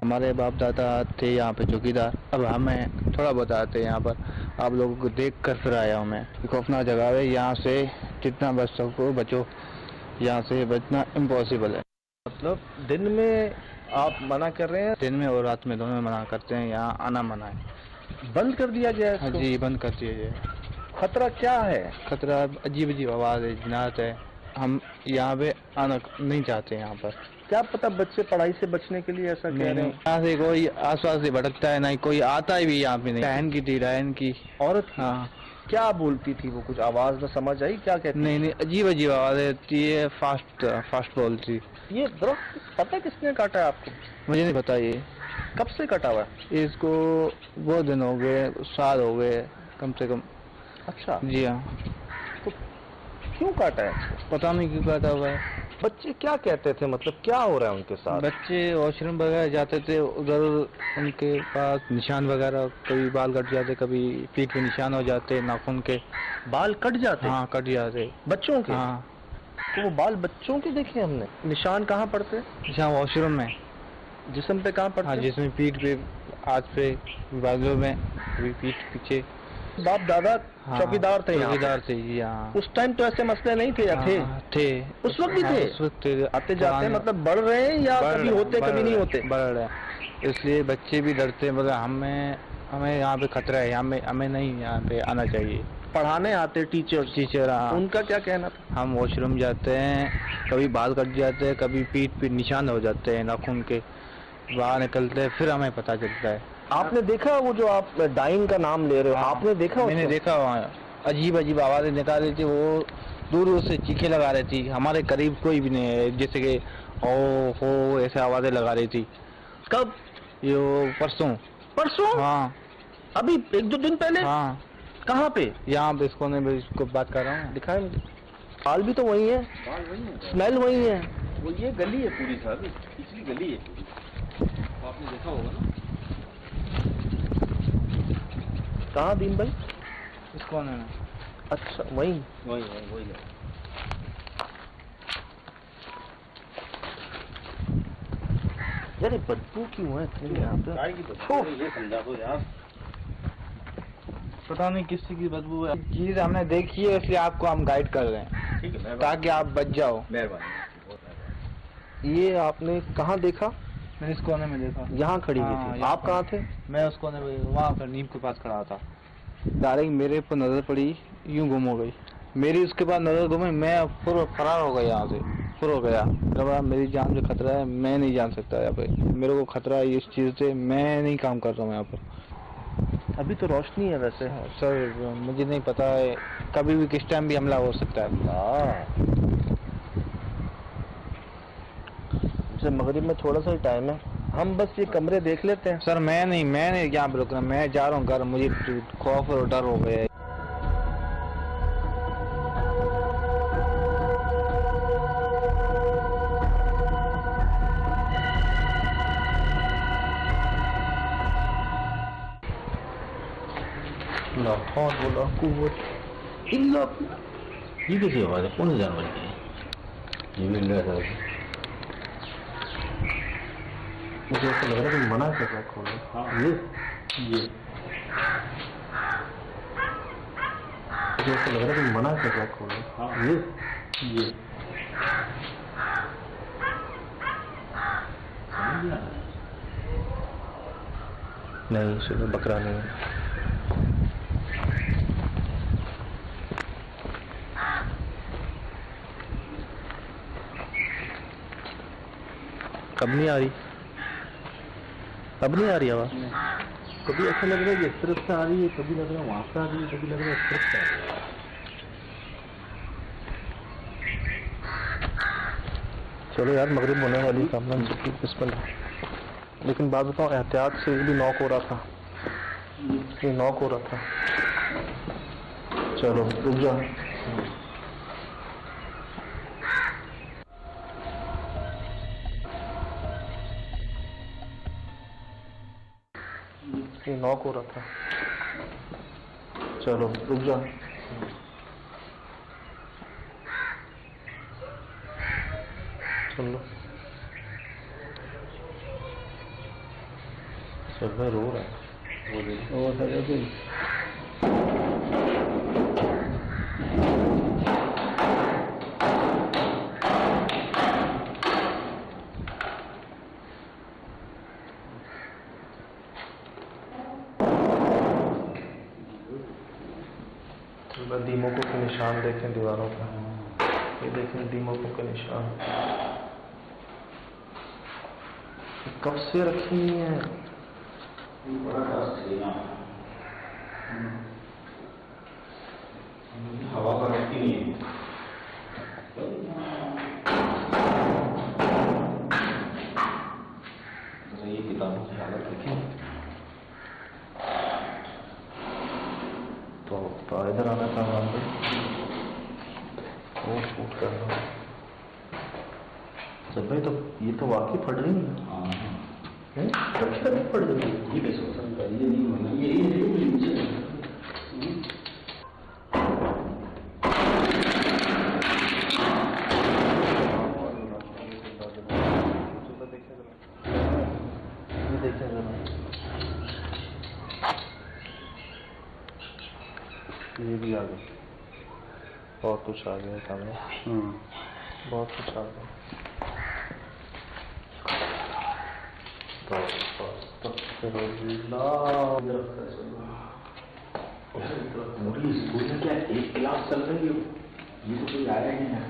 हमारे बाप दादा थे यहाँ पे चौकीदार। अब हमें थोड़ा बताते हैं यहाँ पर, आप लोगों को देख कर फिर आया हूँ मैं। खौफनाक जगह है, यहाँ से जितना बच सको बचो, यहाँ से बचना इम्पॉसिबल है। मतलब दिन में आप मना कर रहे हैं? दिन में और रात में दोनों में मना करते हैं, यहाँ आना मना है। बंद कर दिया जाए हाँ इसको? जी, बंद कर दिया जाए। खतरा क्या है? खतरा अजीब अजीब आवाज़ है, जिनात है, हम यहाँ पे आना नहीं चाहते। यहाँ पर क्या पता बच्चे पढ़ाई से बचने के लिए ऐसा कह रहे हैं? यहाँ से कोई आसपास से भटकता है, नहीं कोई आता ही भी यहाँ पे नहीं। डायन की थी, डायन की औरत? हाँ। क्या बोलती थी वो? कुछ आवाज में समझ आई क्या कहती? नहीं, अजीब अजीब आवाज़ होती है, फास्ट बोलती। ये दरख्त पता किसने काटा है आपको? मुझे नहीं पता। ये कब से कटा हुआ है? इसको बहुत दिन हो गए, साल हो गए कम से कम। अच्छा जी हाँ। तो क्यों काटा है? पता नहीं क्यों काटा हुआ है। बच्चे क्या कहते थे, मतलब क्या हो रहा है उनके साथ? बच्चे वॉशरूम वगैरह जाते थे, उधर उनके पास निशान वगैरह, कभी बाल कट जाते, कभी पीठ पे निशान हो जाते, नाखून के। बाल कट जाते? हाँ, कट जाते बच्चों के? हाँ। तो वो बाल बच्चों के देखे हमने। निशान कहाँ पड़ते? निशान वॉशरूम में। जिस्म पे कहाँ पड़ते? हाँ, जिसमें पीठ पे, हाथ पे, बाजू में, कभी पीठ पीछे। बाप दादा हाँ, चौकीदार थे यहाँ पे? चौकीदार थे जी हाँ। उस टाइम तो ऐसे मसले नहीं थे या थे? थे उस वक्त भी हाँ, थे? उस वक्त थे। आते जाते मतलब बढ़ रहे हैं या कभी होते कभी नहीं होते? बढ़ रहे हैं, इसलिए बच्चे भी डरते हैं। मतलब हमें यहाँ पे खतरा है, हमें नहीं यहाँ पे आना चाहिए। पढ़ाने आते टीचर, उनका क्या कहना था? हम वॉशरूम जाते हैं, कभी बाल कट जाते हैं, कभी पीठ पे निशान हो जाते हैं नाखून के, बाहर निकलते हैं, फिर हमें पता चलता है। आपने देखा वो जो आप डाइन का नाम ले रहे हो? आपने देखा? मैंने देखा, वहाँ अजीब अजीब आवाज़ें निकाल रही थी, वो दूर से चीखें लगा रही थी। हमारे करीब कोई भी नहीं है, जैसे कि ओ हो ऐसे आवाज़ें लगा रही थी। कब? ये परसों? हाँ, अभी 1-2 दिन पहले? हाँ। कहाँ पे? यहाँ पे इसको मैं इसको बात कर रहा हूँ। दिखाए मुझे। बाल भी तो वही है, स्मेल वही है। वो ये गली है पूरी सर, पिछली गली है पूरी, तो आपने देखा होगा ना। कहाँ दीन भाई? इस कोने में। अच्छा वही है। यार बदबू क्यों है इतनी यहाँ पे? ये समझा दो यार। पता नहीं किसी की बदबू है, चीज हमने देखी है, इसलिए आपको हम गाइड कर रहे हैं। ठीक है, ताकि आप बच जाओ। मेहरबानी। ये आपने कहाँ देखा? मैंने इस कोने में देखा। यहाँ खड़ी हुई हाँ, थी। यहाँ आप कहाँ थे? मैं उस कोने में, वहाँ पर नीम के पास खड़ा था। डायरेक्ट मेरे पर नजर पड़ी, यूं गुम हो गई मेरी। उसके बाद नजर घूमी, मैं पूरा फरार हो गया यहाँ से, पूरा हो गया। मेरी जान से खतरा है, मैं नहीं जान सकता यहाँ पे। मेरे को खतरा है इस चीज से, मैं नहीं काम कर रहा हूँ यहाँ पर। अभी तो रोशनी है वैसे। सर मुझे नहीं पता है, कभी भी किस टाइम भी हमला हो सकता है। मगरिब में थोड़ा सा ही टाइम है, हम बस ये कमरे देख लेते हैं। सर मैं नहीं यहाँ पे रुक रहा, मैं जा रहा हूँ घर। मुझे खौफ और डर हो गया है। ये कैसी आवाज है? कौन सी जानवर की है? ये मिल रहा था। मुझे ऐसा लग रहा है कि मना कर रहा है खोलने। हाँ ये मुझे ऐसा लग रहा है कि मना कर रहा है खोलने। हाँ ये नहीं, सुबह बकरा नहीं है। कब नहीं आ रही? अब नहीं आ रही आवाज? कभी ऐसा लग रहा है कि इस तरफ से आ रही है, कभी लग रहा है वहां से आ रही है, कभी लग रहा है इस तरफ से आ रही है। चलो यार, मगरिब होने वाली सामने बिस्मिल्लाह। लेकिन बात बताओ, एहतियात से भी नॉक हो रहा था, ये नॉक हो रहा था। चलो रुक जाओ। ये नॉक हो रहा था। चलो रुक जाओ। चलो सब रो रहा है वो सर कोई दीमकों के निशान देखें दीवारों पर, ये देखें दीमकों के निशान कब से रखी हुई हैं। हवा का रहती नहीं है। ये किताबों की हालत देखी तो इधर आना था वहां पे वो फूट कर रहा सब भाई, तो ये तो वाकई पढ़ रही है। हाँ रखी रखी पढ़ रही है। ये कैसे हो सकता है? ये नहीं होना, ये नीचे देखें जरा, ये भी आ गया, बहुत कुछ आ गया सामने, बहुत कुछ आ गया। पूरी स्कूल में क्या एक क्लास चल रही हो? ये तो कोई आया ही नहीं है।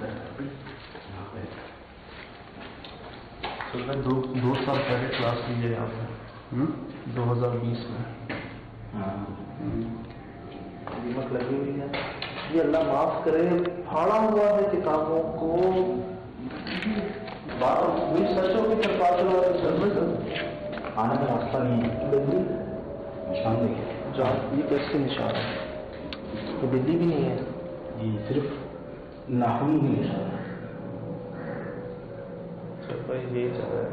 दो साल पहले क्लास ली है यहाँ पे, 2020 में। दीमक लगी हुई है। ये अल्लाह माफ करे, फाड़ा हुआ है किताबों को। बात हुई सच हो कि आने का रास्ता नहीं है। निशान देखिए, ये कैसे निशान है? ये बिल्ली भी नहीं है, ये सिर्फ नाखून ही निशान है। भाई ये जगह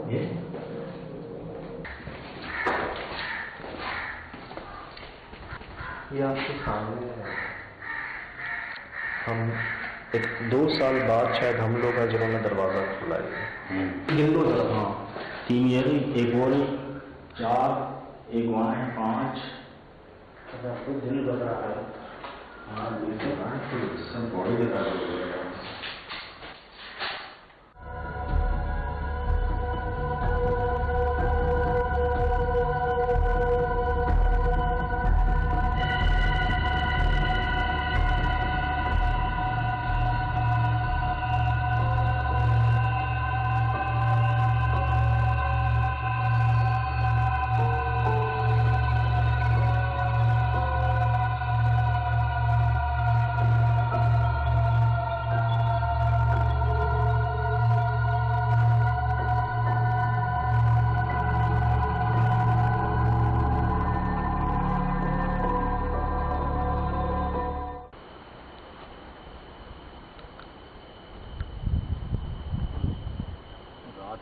है, ये आपके सामने है। हम 2 साल बाद शायद हम लोग हैं जिन्होंने दरवाजा खोला है। गिन लो जरा। हाँ 3 ये एक और 4, एक वहाँ है 5। आपको दिन लग रहा है। हाँ दिन लग रहा है, तो सब बॉडी दिखा रही है।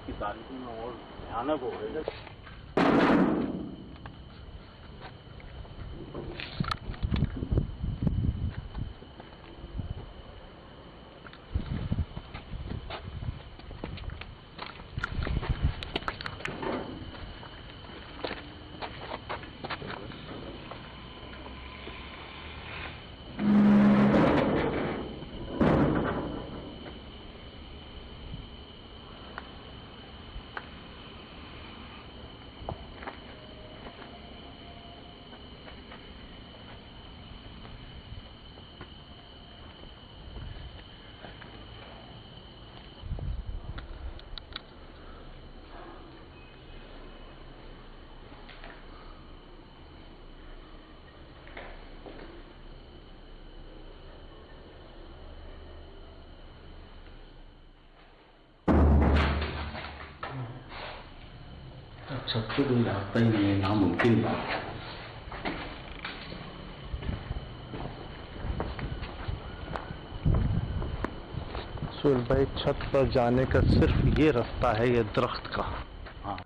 की तारीखों में और भयानक हो गई है। छत पे कोई रास्ता ही नहीं है, नामुमकिन बात है। सुहेल भाई, छत पर जाने का सिर्फ ये रास्ता है, ये दरख्त का। हाँ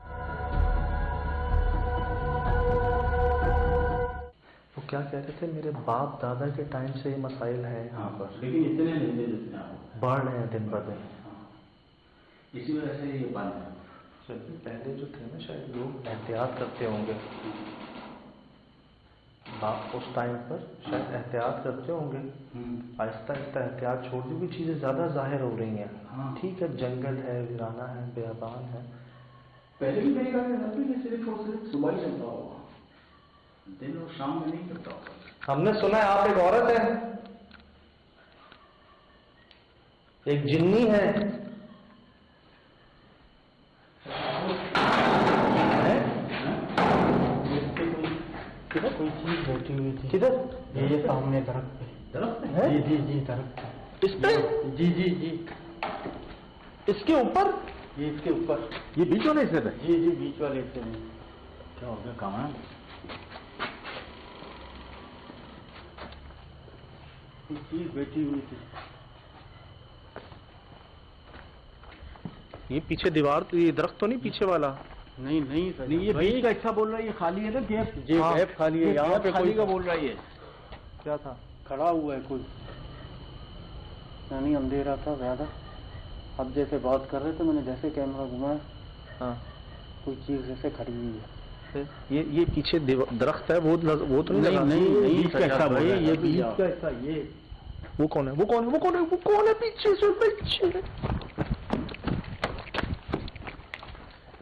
वो क्या कह रहे थे, मेरे बाप दादा के टाइम से ये मसाइल है यहाँ पर, लेकिन इतने नहीं थे जितने आप बढ़ रहे हैं दिन ब दिन। इसी वजह से ये बंद है। पहले जो थे ना शायद लोग एहतियात करते होंगे, उस टाइम पर शायद एहतियात करते होंगे, आहिस्ता आहिस्ता एहतियात छोड़ दी, भी चीज़ें ज़्यादा जाहिर हो रही हैं। हाँ। ठीक है, जंगल है, वीराना है, बेअबान है। पहले भी मेरे घर में ये सिर्फ और सिर्फ सुबह ही चलता होगा, दिन और शाम में नहीं करता होगा। हमने सुना है आप एक औरत है, एक जिन्नी है, किधर कोई चीज बैठी हुई थी? किधर? ये सामने दरख्त पे। दरख्त पे? है? जी जी दरख्त पे। इस पे? जी जी जी। इसके ऊपर? ये इसके ऊपर। ये बीच वाले हिस्से पे? जी जी बीच वाले हिस्से में। क्या हो गया, कहाँ है? कोई चीज बैठी हुई थी। ये पीछे दीवार, ये दरख्त तो नहीं पीछे वाला? नहीं नहीं सर, नहीं ये बीच का हिस्सा बोल रहा है, ये खाली है ना गैप। जी हाँ, गैप खाली है, यहाँ पे खाली कोई का बोल रहा है। ये क्या था? खड़ा हुआ है कोई, यानी अंधेरा था ज्यादा। अब जैसे बात कर रहे थे, मैंने जैसे कैमरा घुमाया, हाँ, कोई चीज जैसे खड़ी हुई है। ये पीछे दरख्त है, वो तो नहीं लगा? नहीं बीच का हिस्सा बोल रहा है। ये बीच का हिस्सा। ये वो कौन है? वो कौन है? वो कौन है? वो कौन है पीछे से? पीछे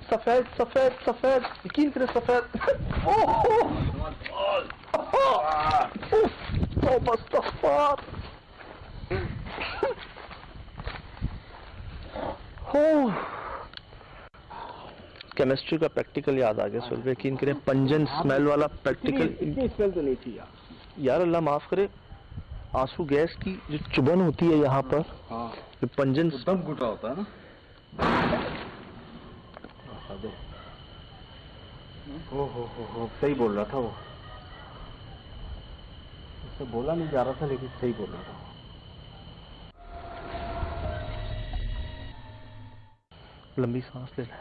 सफेद सफेद सफेद, यकीन करें सफेद। केमिस्ट्री का प्रैक्टिकल याद आ गया सुन, यकीन करें पंजन स्मेल वाला प्रैक्टिकल। स्मेल तो नहीं थी यार अल्लाह माफ करे, आंसू गैस की जो चुभन होती है यहाँ पर, हाँ, जो पंजन दम घुटा होता है ना। हो सही बोल रहा था वो, उससे बोला नहीं जा रहा था लेकिन सही बोल रहा था। लंबी सांस ले लें।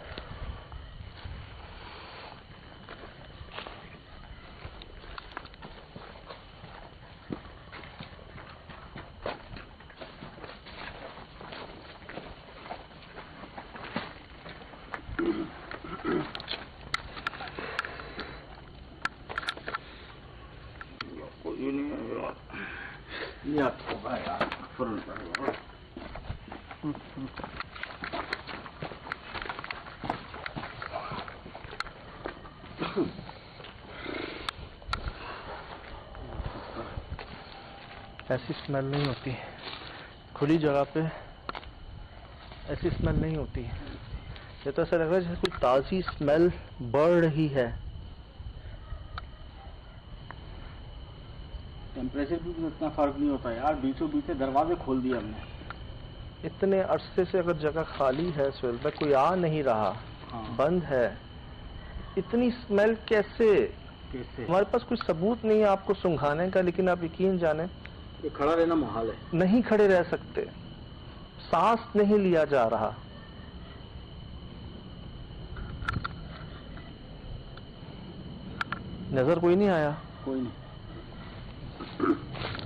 ऐसी स्मेल नहीं होती खुली जगह पे, ऐसी स्मेल नहीं होती। ये तो ऐसा लग रहा है जैसे कोई ताज़ी स्मेल बढ़ रही है। टेम्परेचर भी उतना फर्क नहीं होता यार, बीचों बीच दरवाजे खोल दिया हमने। इतने अरसे से अगर जगह खाली है सुहेल में, कोई आ नहीं रहा, हाँ। बंद है, इतनी स्मेल कैसे? हमारे पास कोई सबूत नहीं है आपको सुंघाने का, लेकिन आप यकीन जाने ये खड़ा रहना मुहाल है। नहीं खड़े रह सकते, सांस नहीं लिया जा रहा। नजर कोई नहीं आया? कोई नहीं।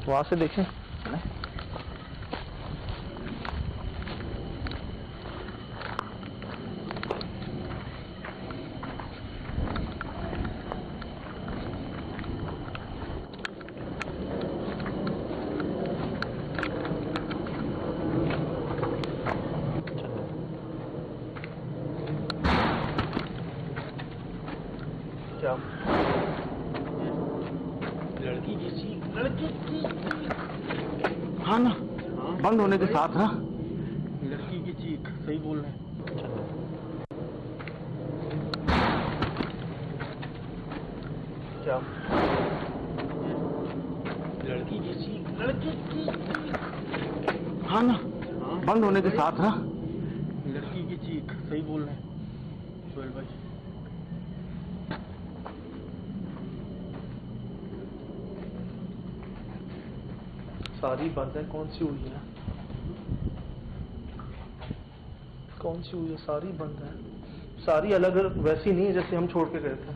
वहां से देखें। क्या? लड़की की चीख, लड़की की, हाँ ना, बंद होने के साथ ना, लड़की की चीख, सही बोल रहे हैं। क्या? लड़की की चीख, लड़की की, हाँ ना, बंद होने के साथ ना, लड़की की चीख, सही बोल रहे हैं सोहेल भाई। सारी बंद है, कौन सी हुई है? कौन सी हुई है? सारी बंद है। सारी अलग अलग वैसी नहीं है जैसे हम छोड़ के गए थे।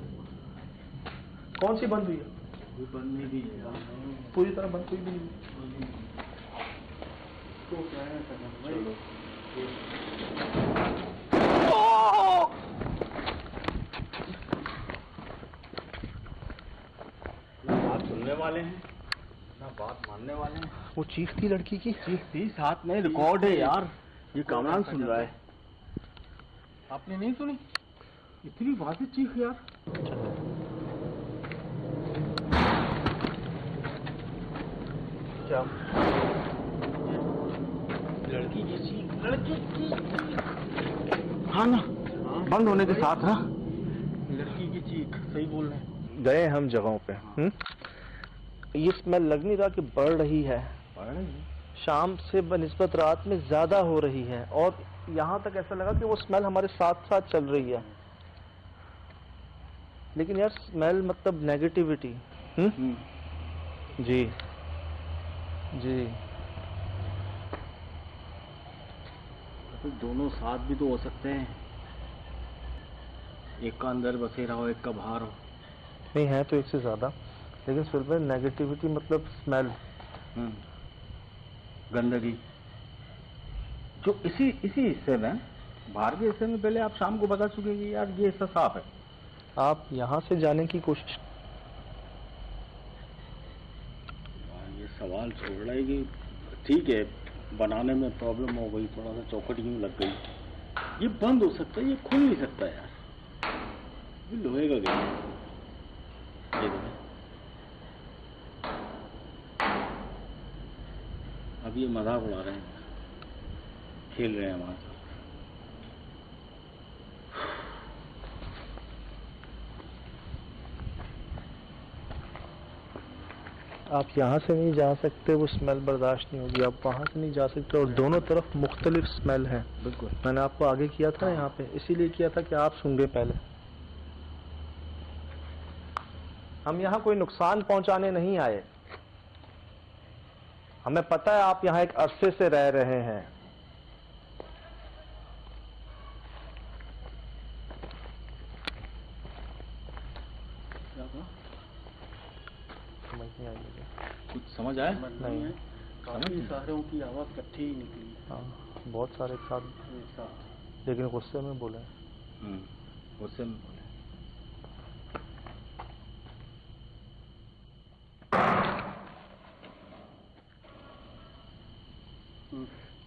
कौन सी बंद हुई है? कोई बंद नहीं भी है यार, पूरी तरह बंद कोई भी नहीं। तो क्या है करना भाई? वाले हैं, ना बात मानने वाले हैं। वो चीख थी लड़की की? चीख थी, साथ में रिकॉर्ड है यार, ये कामरान सुन रहा है। आपने नहीं सुनी? इतनी वाज़ेह चीख यार। क्या? लड़की की चीख, लड़की की। हाँ ना, बंद होने के साथ ना, लड़की की चीख, सही बोल रहे हैं। गए हम जगहों पे। ये स्मेल लग नहीं रहा कि बढ़ रही है? शाम से बनिस्बत रात में ज्यादा हो रही है, और यहाँ तक ऐसा लगा कि वो स्मेल हमारे साथ साथ चल रही है। लेकिन यार स्मेल मतलब नेगेटिविटी। जी जी। तो दोनों साथ भी तो हो सकते हैं, एक का अंदर बसेरा हो, एक का बाहर हो। नहीं है तो एक से ज्यादा, लेकिन फिर भी नेगेटिविटी मतलब स्मेल, गंदगी जो इसी हिस्से में, बाहर के हिस्से में पहले आप शाम को बता चुके कि यार ये हिस्सा साफ है। आप यहाँ से जाने की कोशिश। ये सवाल छोड़ रहा है कि ठीक है बनाने में प्रॉब्लम हो गई, थोड़ा सा चौखट यूं लग गई, ये बंद हो सकता है, ये खुल नहीं सकता यार, ये लोहे का गेट है। ये देखो, अब ये मजाक उड़ा रहे हैं, खेल रहे हैं हमारे साथ। आप यहाँ से नहीं जा सकते, वो स्मेल बर्दाश्त नहीं होगी। आप वहाँ से नहीं जा सकते, और दोनों तरफ मुख्तलिफ स्मेल है। बिल्कुल, मैंने आपको आगे किया था यहाँ पे, इसीलिए किया था कि आप सुन गए पहले। हम यहाँ कोई नुकसान पहुंचाने नहीं आए, हमें पता है आप यहाँ एक अरसे से रह रहे हैं। समझ नहीं आई मुझे। कुछ समझ आया? नहीं। काफी सारों की आवाज इकट्ठी ही निकली। हाँ, बहुत सारे एक साथ, लेकिन गुस्से में बोले। गुस्से में बोले।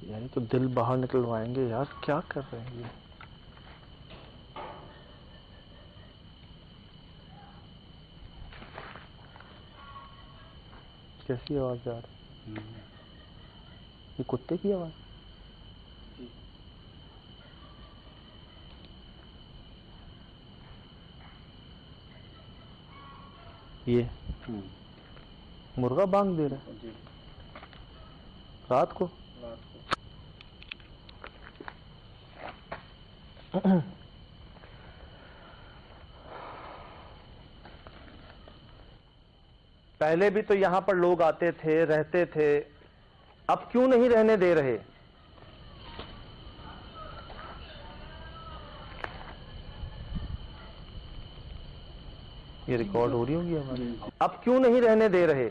यानी तो दिल बाहर निकलवाएंगे यार, क्या कर रहे हैं ये? कैसी आवाज आ रही? ये कुत्ते की आवाज? ये मुर्गा बांग दे रहा है रात को? पहले भी तो यहाँ पर लोग आते थे, रहते थे, अब क्यों नहीं रहने दे रहे? ये रिकॉर्ड हो रही होगी हमारी। अब क्यों नहीं रहने दे रहे?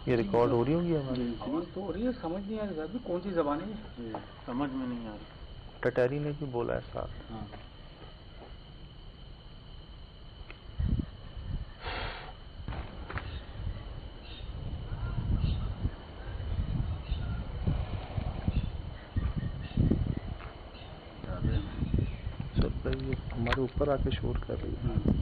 ये रिकॉर्ड हो रही होगी हमारी। आवाज तो हो रही है, समझ नहीं आ रही साहब, कौन सी जबान है ये? समझ में नहीं आ रही। टटैरी ने भी बोला है साहब। हाँ। चल रही है, हमारे ऊपर आके शोर कर रही है।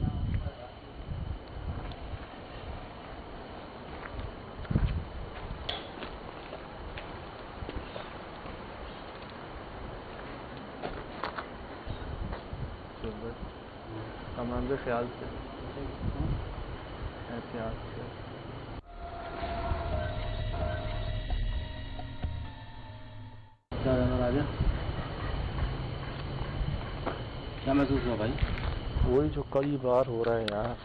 कमान के ख्याल से, एहतियात से। राजा क्या महसूस हुआ भाई? वही जो कई बार हो रहा है यार,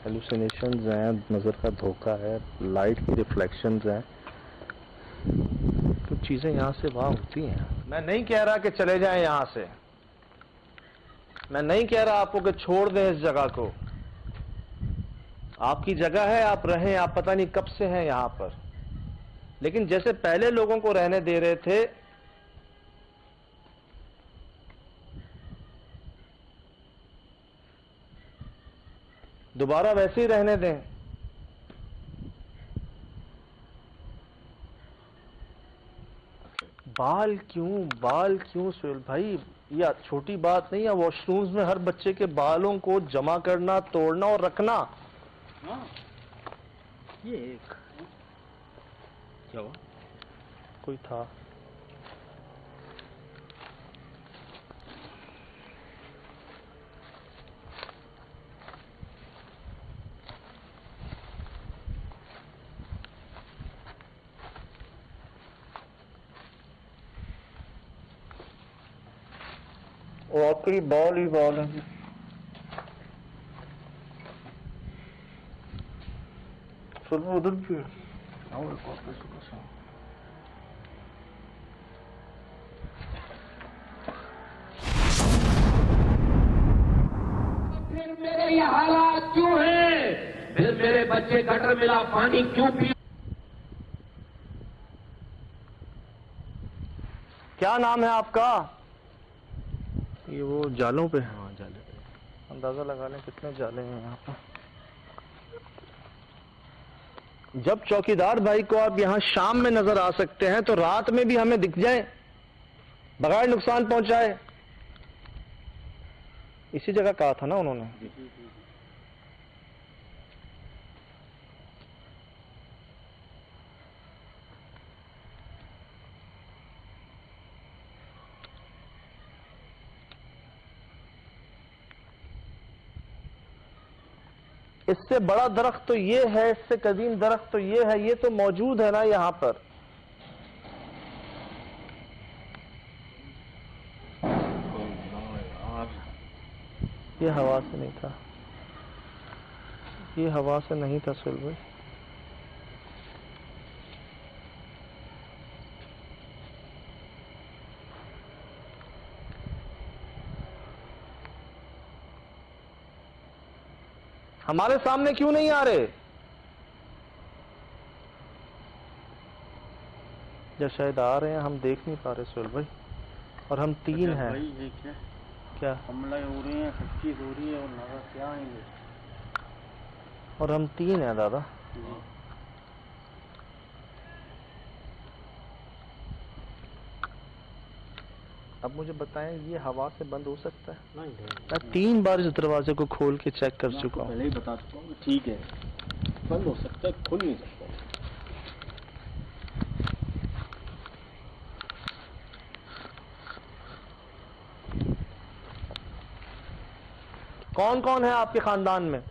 हेलुसिनेशंस हैं, नज़र का धोखा है, लाइट की रिफ्लेक्शंस हैं, तो चीज़ें यहाँ से वहाँ होती हैं। मैं नहीं कह रहा कि चले जाएं यहाँ से, मैं नहीं कह रहा आपको कि छोड़ दें इस जगह को। आपकी जगह है, आप रहें, आप पता नहीं कब से हैं यहाँ पर, लेकिन जैसे पहले लोगों को रहने दे रहे थे दोबारा वैसे ही रहने दें। बाल क्यों सोहेल भाई, ये छोटी बात नहीं है। वॉशरूम्स में हर बच्चे के बालों को जमा करना, तोड़ना और रखना। ये एक क्या हुआ? कोई था। वाकई बाल ही बाल है। चलो उधर भी है। फिर मेरे ये हालात क्यों हैं? फिर मेरे बच्चे गटर मिला पानी क्यों पी? क्या नाम है आपका? ये वो जालों पे। हाँ जाले पे। अंदाजा लगा लें कितने जाले हैं यहाँ पर। जब चौकीदार भाई को आप यहाँ शाम में नजर आ सकते हैं, तो रात में भी हमें दिख जाए बगैर नुकसान पहुंचाए। इसी जगह कहा था ना उन्होंने। इससे बड़ा दरख्त तो ये है, इससे कदीम दरख्त तो ये है, ये तो मौजूद है ना यहाँ पर। ये हवा से नहीं था, ये हवा से नहीं था सुल भाई। हमारे सामने क्यों नहीं आ रहे? या शायद आ रहे हैं, हम देख नहीं पा रहे सुल भाई। और हम तीन हैं। भाई ये क्या? हमला हो रही है, सच्ची हो रही है और नजर क्या आएंगे। और हम तीन हैं दादा। अब मुझे बताएं, ये हवा से बंद हो सकता है? नहीं मैं 3 बार इस दरवाजे को खोल के चेक कर चुका हूँ। पहले ही बता चुका हूँ, ठीक है बंद हो सकता है, खुल नहीं सकता। कौन कौन है आपके खानदान में?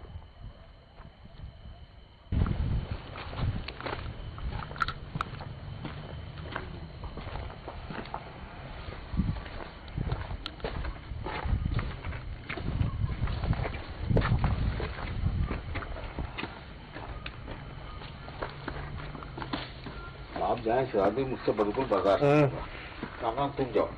आप जाएं शादी मुझसे बिल्कुल बर्दाश्त नहीं होगा। काका तुम जाओ।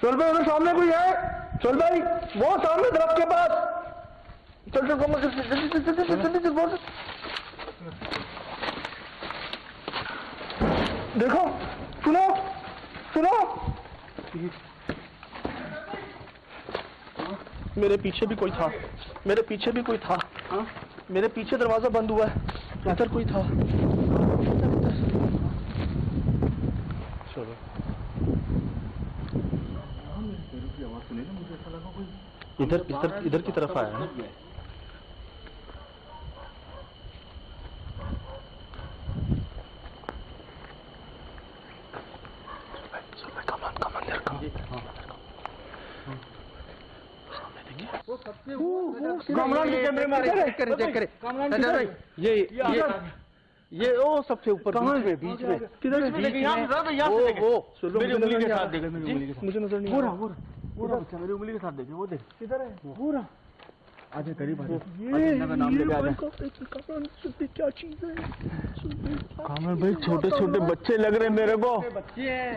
चल भाई, उधर सामने कोई है। चल भाई, वो सामने दरख्त के पास। चल चल कमर जल्दी बोल। देखो, सुनो सुनो, मेरे पीछे भी कोई था, मेरे पीछे भी कोई था। मेरे पीछे दरवाजा बंद हुआ है, इधर कोई था। चलो इधर इधर इधर की तरफ आया है। कामरान के कैमरे में चेक करे ये ओ सबसे ऊपर बीच में किधर है? यहाँ से वो मेरी उंगली के साथ देखो, मुझे नजर नहीं आ रहा। पूरा बच्चा मेरी उंगली के साथ देखे, वो देख किधर है पूरा। आजा करीब आजा, क्या चीज है कामल भाई? छोटे छोटे बच्चे लग रहे मेरे को। बच्चे हैं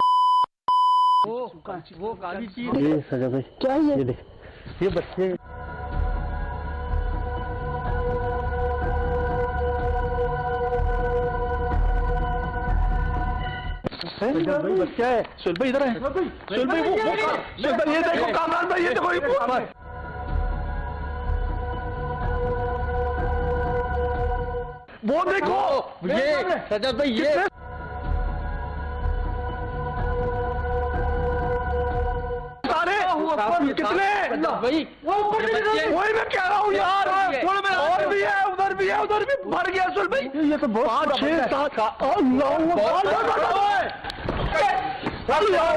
वो काली चीज। ये सजा भाई क्या है ये देख, ये बच्चे भाई बच्चा है। सुहेल भाई इधर है, सुहेल भाई सुहेल भाई ये देखो कामरान भाई, ये देखो ये वो देखो ये सजद भाई ये सारे कितने भाई वही मैं कह रहा हूँ यार, और भी है उधर भी है, उधर भी भर गया सुहेल भाई। ये तो बहुत 5 6 7 अल्लाह